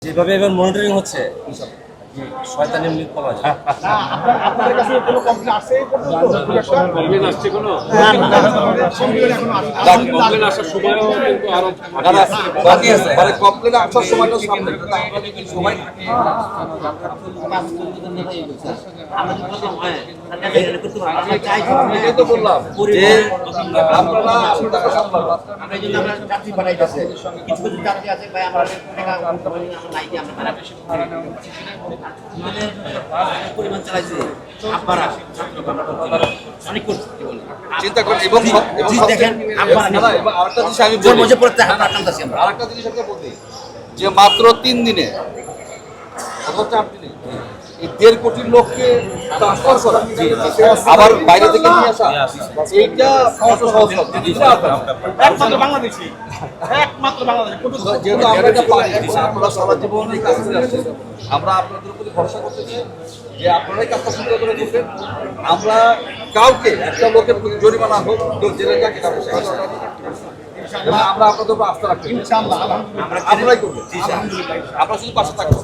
যেভাবে এবার মনিটরিং হচ্ছে শয়তানি এমনি কমা যায়। আপনাদের কাছে কোনো কমপ্লেন আসছে কমপ্লেন আসছে কোনো কমপ্লেন আসার সময়ও কিন্তু আরো বাকি আছে মানে কমপ্লেন আসার সময়টা সামনে কিন্তু আমরা যদি সবাই এটাই তো বললাম যে আপনারা যাত্রী পাঠাইতেছে কিছু কিছু যাত্রী আছে ভাই আমরা টাকা নাই দিয়ে আমরা তারা বেশি পরিমাণ চালাইছে আপনারা অনেক করছে চিন্তা করেন এবং দেখেন আপনারা আরেকটা জিনিস আমি জোর বলি মজে পড়তে আমরা কান্দাছি আমরা আরেকটা জিনিস আমি বলি যে মাত্র 3 দিনে অথবা 4 দিনে এই 1.5 কোটি লোককে ট্রান্সফার করা আবার বাইরে থেকে নিয়ে আসা এইটা কত সহজ হবে একমাত্র বাংলাদেশি যেহেতু আমরা এটা পারি আমরা সারা জীবন এই কাজ করে আসছি আমরা আপনাদের উপর ভরসা করতেছি যে আপনারাই কাজটা সুন্দর করে করবেন আমরা কাউকে একটা লোকের জরিমানা হোক লোক জেলে যাকে আমরা আপনাদের উপর আস্থা রাখছি ইনশাআল্লাহ আপনারাই করবেন আমরা শুধু পাশে থাকবো